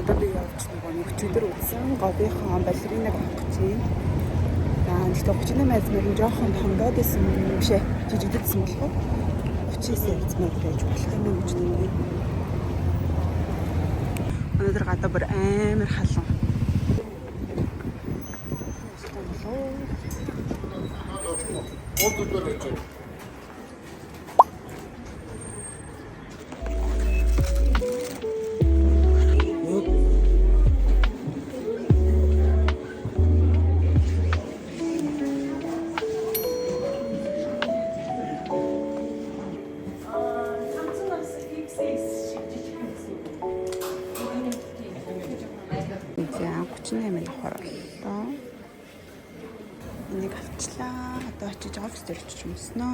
Одоо би явж байгаа өчигдөр үзсэн говийнхаа балеринаг авах гэж байна. Гэхдээ 38 азмаар нь жоохон тонгоод исэн биш ээ. Жижигдсэн болохоор 39 азмаар байж болох юм гэж байна. Өнөөдөр гадаа бүр амар халуун. Энийг авчлаа. Одоо очиж офис дээр очиж юмсноо.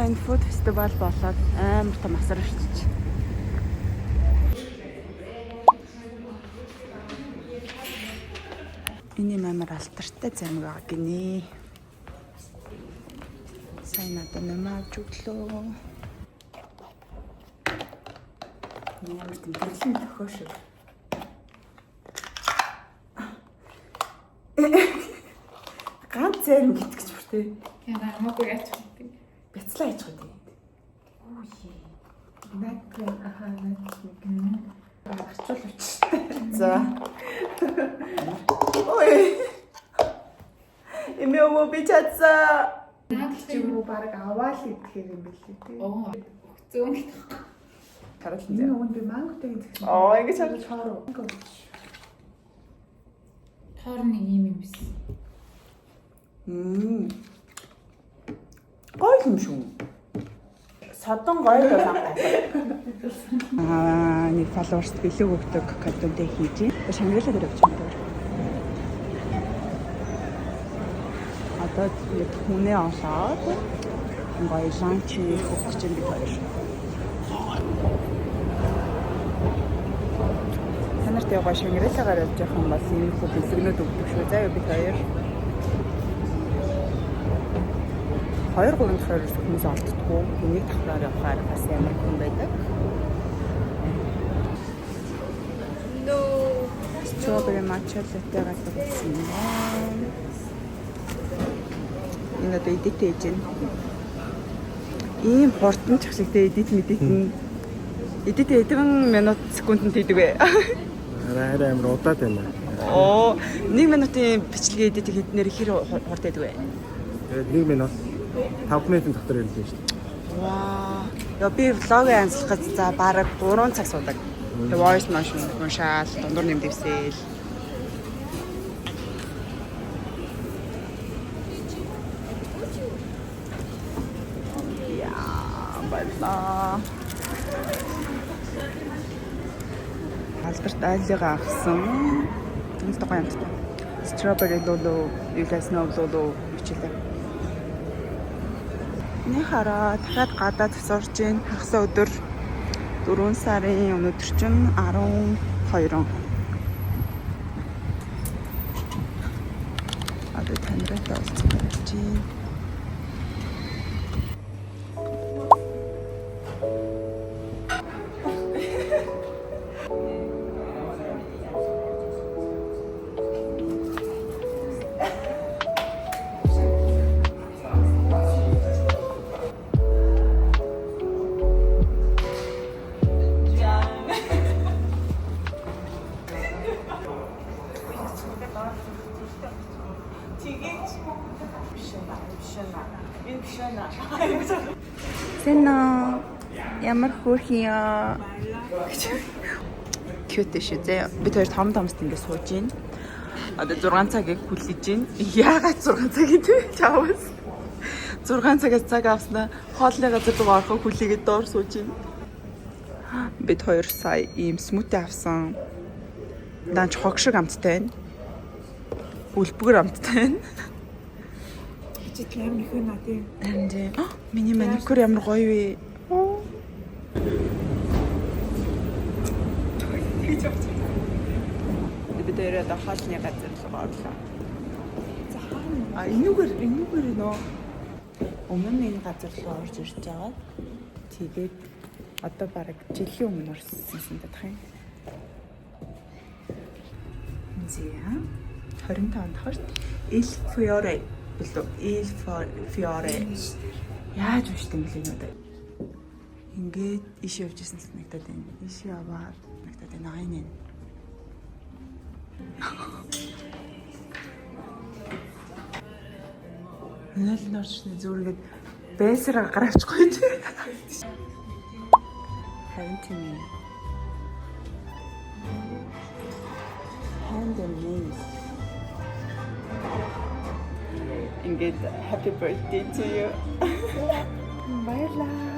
Энэ фуд фестивал болоод амар том асар ирчих. Энэ амар алтартай зам байгаа гинэ. Сайн надад нэмээ авч өглөө. Ямар тэмдэглэн төхөө шиг. Ганц зарим гэтгэж бүртээ. Яна хамаагүй яач гэдэг. Бяцлаа яж гэдэг. Үгүй. Наад арчуулж. За. Ой. Эмээ би чацаа. Наад чи юу баг аваал идэхээр юм бэлээ тий. Оо. Зөөн гэх. Хараад энэ өөнд би манготой гэсэн. Ингэж хараад чаруу. Тоорны юм биш. Гоё юм шүү. Содон гоё байна. Нэг фолловерс бэлэг өгдөг контент хийж байна. Шангиралаа дээр явж байгаа. Одоо яг хүнээ олоод гоё ланч өгөх гэж би хоёр. Танарт яваа Шангиралаагаар явж байгаа юм бол энэ бүх бэлгнүүд өгдөг шүү. Заа би хоёр. 2-3 дахиад хүмүүс олддоггүй. Энийг давхраар явахаар бас ямар хүн байдаг. Strawberry matcha latte гадаг болсон юм. Энэ одоо эдит хийж байна. Ийм хурдан чагсагтай эдит нь эдит хэдэн минут секундэд хийдэг вэ? Арай амар удаад байна. 1 минутын бичлэгээ эдит хийднээр хэр хурд байдаг вэ? Тэгээд 1 минут 5 минутын дотор ирдэг шүү дээ. Ваа. Яа би влог анслахад за бараг 3 цаг суудаг. Тэгээ voice notion уншаал, дундуур нэмдэвсээл. Яа, баярлаа. Алберт айлгаа авсан. Энэ гоё юм байна. Strawberry lulu, you guys know lulu хичээлээ. Нэг хараа дахиад гадаад сурж ийн хагас өдөр 4 сарын өнөөдөр чинь 12. Одоо таньраатай уулзах чинь. Сэнэ ямар хөөрхиё. Cute шүү зэ. Бид хоёр том томст ингэ сууж гин. Одоо 6 цагийг хүлээж гин. Яагаад 6 цаг гэдэг чаавс. 6 цагаас цаг авснаа хоолны газар руу орохоо хүлээгээд доор сууж гин. Бид хоёр сая ийм смути авсан. Данч хог шиг амттай байна. Үлбгэр амттай байна. Амар их байна тий. Харин миний маникюр ямар гоё вэ? Бид өөрөө хоолны газар руу орлоо. За энүүгээр нөө. Өмнө энэ газар руу орж ирж байгаа. Тэгээд одоо бараг жилийн өмнө орсон дах юм. Зя 25 дахь Il Fiore билүү? Il Fiore. Яаж уншдаг юм бэ энэ? Ингээд иш явж исэн л нэгтад байна. Иш яваад нэгтад байна. Айн. Нэл норчны зүргээд байсараа гараачихгүй ч. Харин тийм ээ. Hand and knees. Ингээд happy birthday to you. Баярлалаа.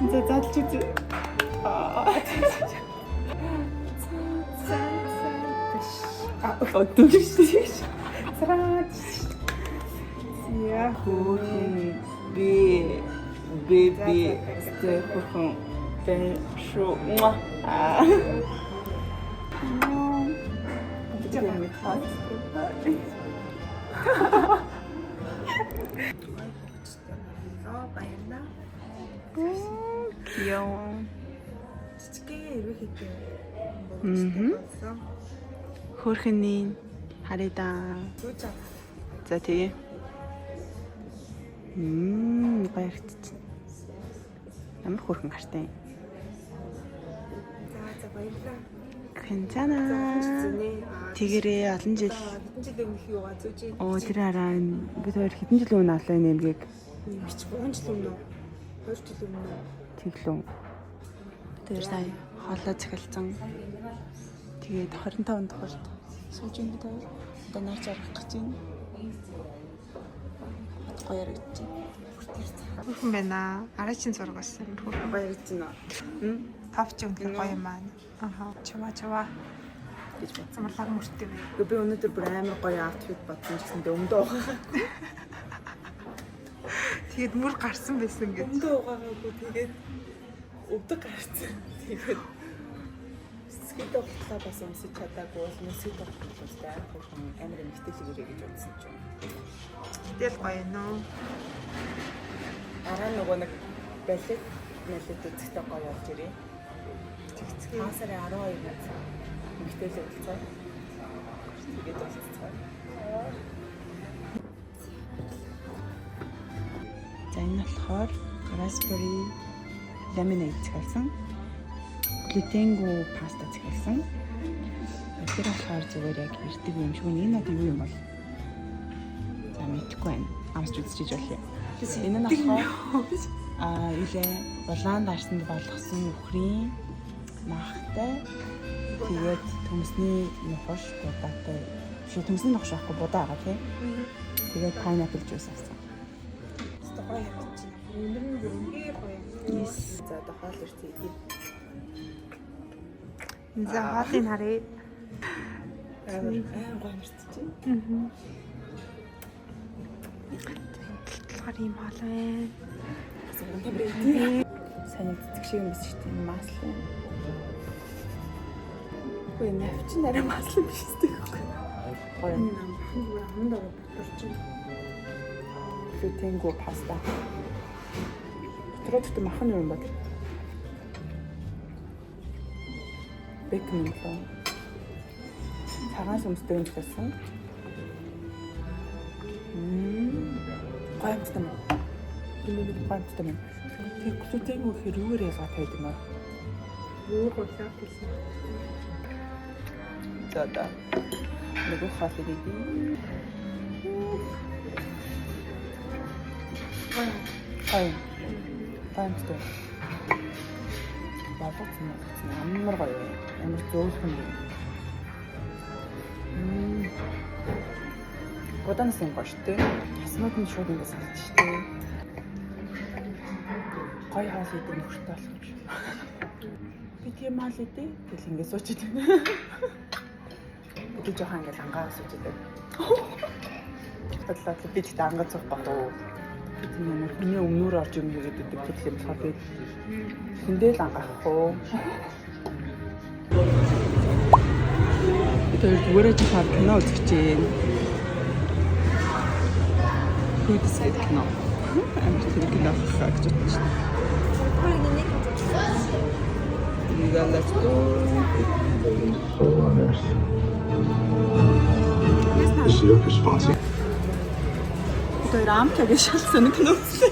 Задлж үзье. Фотографиш. Сраач. Я хөөний беби стэххэн бэшо ма. Жамаа тас. Баярлалаа. 귀여워. Цэцгээ ирвэ хийдэг. Хөрхний харida. За тэгээ. Баярт. Ямар хөрхэн гартай. За баярлалаа. 괜찮아. тэгэрээ олон жил. Хэдэн жил өмнөх юугаа зүүж. Оо тэр хараа бид хоёр хэдэн жил өмнө авлаа нэмгийг. Бич 3 жил өмнө. 2 жил өмнө. Тэглэн. Тэр сая хоолой цахилсан. Тэгээд 25 дахь сууж ин бид хоёр. Одоо наач арах гэж байна. Гоё яригдчих. Хөрхөн байна. Араачин зургаас хөрхөн Баярлж байна. тавч өндөр гоё юм аа. Аха. Чава. Гэж бод. Замарлаг мөртөө байна. Би өнөөдөр бүр амар гоё outfit бодсон ч гэсэн өмдөө угаа. Тэгээд мөр гарсан байсан гэж. Өмдөө угаагаагүй тэгээд өвдөг гарсан. Тэгээд скит тогтлоо бас өмсөж чадаагүй бол мэсэд тогтлоо амар эмхтэлгэрээ гэж бодсон ч юм. Тэгэл гоё нөө. Араа нөгөө нэг балет үзэхдээ гоё болж ирээ. Цэцгээ. Хасараа 12 над эмхтэлээ болцоо. Тэгээд болцоо. За энэ болохоор raspberry lemonade захиалсан. Глютенгүй паста захиалсан. Тэр болохоор зүгээр яг ирдэг юм шиг энэ одоо юу юм бол? За мэдэхгүй байна. Амсч үзчихэж болъё. Энэ нь болохоор илээ улаан дарсанд болгосон үхрийн махтай тэгээд төмсний нухаш будаатай. Биш төмсний нухаш ахгүй будаа байгаа тийм. Тэгээд pineapple juice авсан. Гоё явж байна. Өндөр нь бүрнээ гоё. Yes. За одоо хоол ирцээ. За хаалын харъя. Амар гоё мэрчээ. Талхаар юм хоол байна. Сайн цэцэг шиг юм биш тийм маслын. Хөөе навчин арай маслын биш үстэй. Гоё. Амд ороо бодорч. Глютенгүй паста. Троттой махан юм бол. Бэкон лөө. Цагаан сүмстэй юм гэсэн. Гоё юм. Гүнүүд гоё юм. Тэр глютенгүй хэрүүгээр ялгаатай байдаг юм аа. Юу болоо гэсэн. За да. Нөгөө хаалт идэх. Ай. Таамтай. Баатсан амар гоё. Амар зөөлхөн юм. Боданс юм ба штэ. Хасмад нь шууд ингэ санаж штэ. Гоё хаалт идэх нөхөртэй болох юм шиг. Би тийм хаалт идэх. Тэгэл ингэ суучид байна. Би жоохон ингэ ангаа суучид байна. Бодлоо би тэгтээ ангаа зуух багтаа. Тийм юм. Миний өмнөр орж юм гэдэг төдөл юм болохоор би хүндэл ангаах уу. Тэр зүгээр жихаар кино үзэж байна. Хүйдэс гэдэг кино. амар тэрэг л авах гэж бодож байна. Let's go. Is your response? 또 람카 계셨으면 그놈들.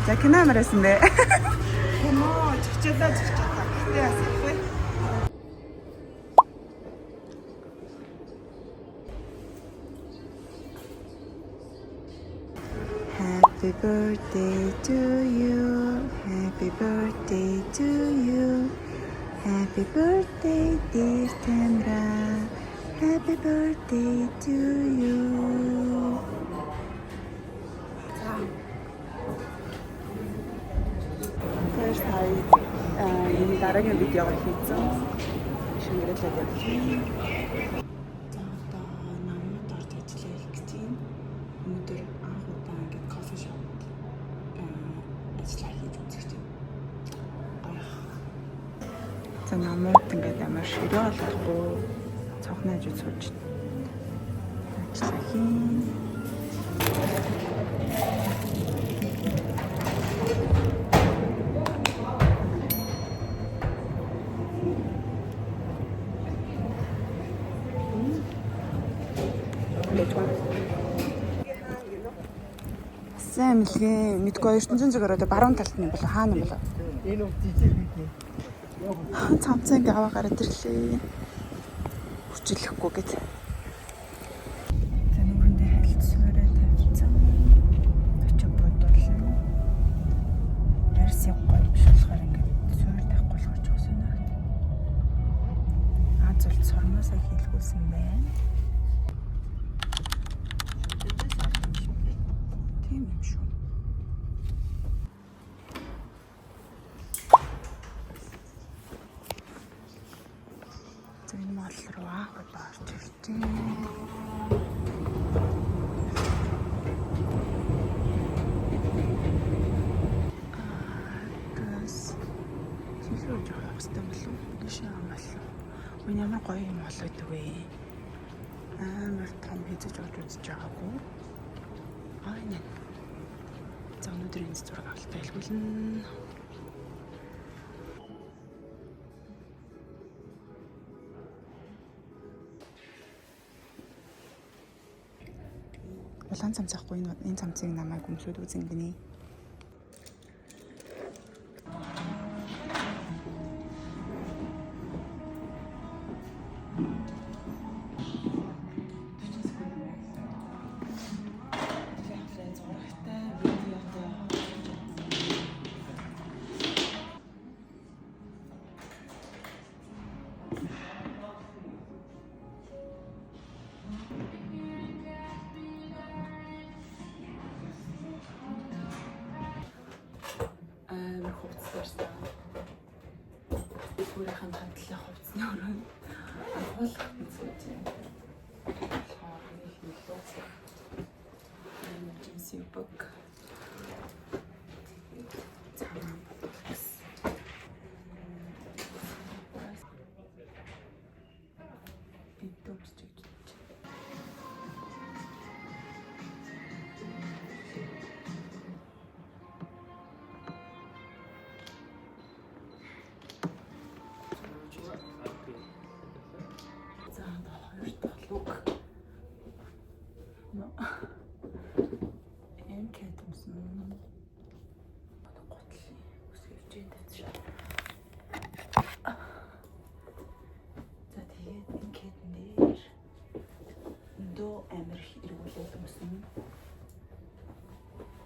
자, 그나마랬는데. Хэмоо чичээлээ. Гэтэ ясахгүй. Happy birthday to you. Happy birthday to you. Happy birthday, dear Tamra. Happy birthday to you. First энэ дараагийн видеог хийсэн. Шинээрээ явуулъя. За одоо намайг орж ажиллая гэж байна. Өнөөдөр анх удаа ингээд кофе шопт ажиллаа хийж үзэж байна. За намайг ингээд амар ширээ болохгүй цогнож үзүүлж байна. Ажиллаа хийн. Сайн мэлгээ мэдгүй ертөнцийн зүгээр одоо баруун талд нь болоо хаана болоо. Энэ үг жижиг бидний. Цамцаа ингээ аваа гараад ирлээ. Хүчлэхгүй гэд. За нүрэн дээр хайлтсаараа тавьчихсан. Очоо бодвол арьс явахгүй биш болохоор ингээ суур тахгүй болгож өгсөн аа. Аа зөв сормоосаа хийлгүүлсэн байна. Тийм юм шүү. Энэ мал руу орж ирсэн. Газ. Чилүү жоох хэвчтэй болов уу? Гişээ амгалаа. Үн ямар гоё юм болоод вэ? Амар том хийж орж үзэж байгаагүй. Аа энэ. За өнөөдөр энэ зураг авалтаа илгүүлнэ. Улаан цамцаахгүй энэ цамцыг намайг өмсөд үзэн гинэ. Хувцсаарсан. Өөрийнхөө хандлах хувцсны өрөө агуулгах үзэж байна. Emergency book. Цагаан бодолс. Битүүс чиг. Эм кэтэмсэн. Готлын үсгэж тавьчих. За тэгээд энэ кэтэн дээр дөө амир хэрэглүүлээд өмсөн.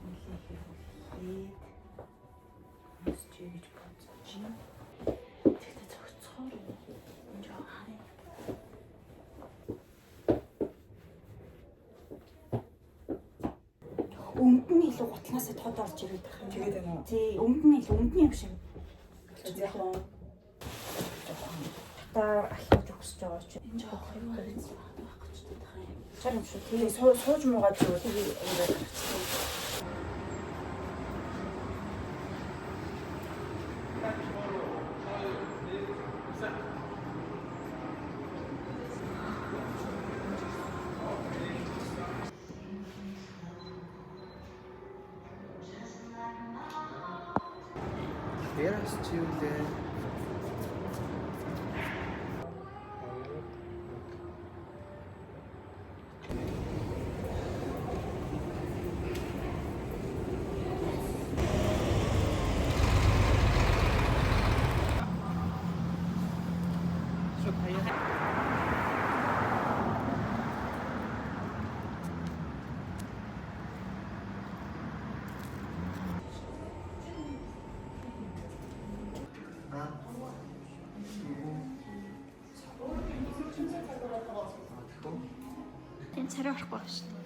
Нилээ хэрэглээд үсч гэж бодож байна. Тэгтээ цогцохоор энэ жоо харъя. Өмд нь илүү гутлаасаа тод орж ирээд байгаа юм. Тэгээд байна уу? Тий, өмд нь илүү өмдний юм шиг. Яг нь та ахиж өгсөж байгаа ч энэ жоо хоёр гарц байх гэж байгаа юм. Чар юм шүү. Тэгээ сууж муугаад юу тэгээ ингээд гарчихсан. Терас чи юу лээ? Энэ царай орохгүй байна шүү дээ.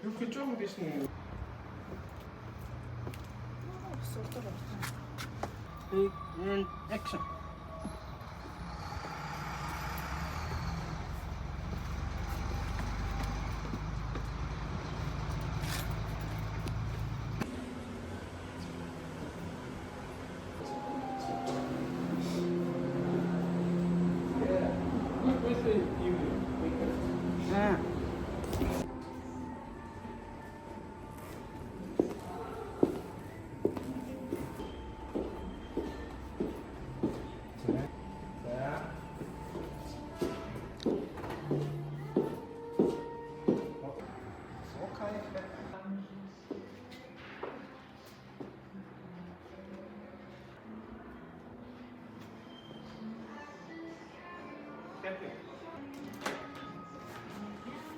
Юу гэж жоохон дэш нэг. Take and action.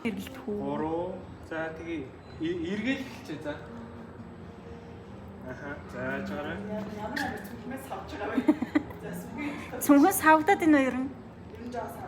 Эргэлтхүү. 3. За тэгээ эргэл хэлчихэ за. Аха. За чараа. Цүнхээс савдаад энэ хоёр нь. Ер нь жоо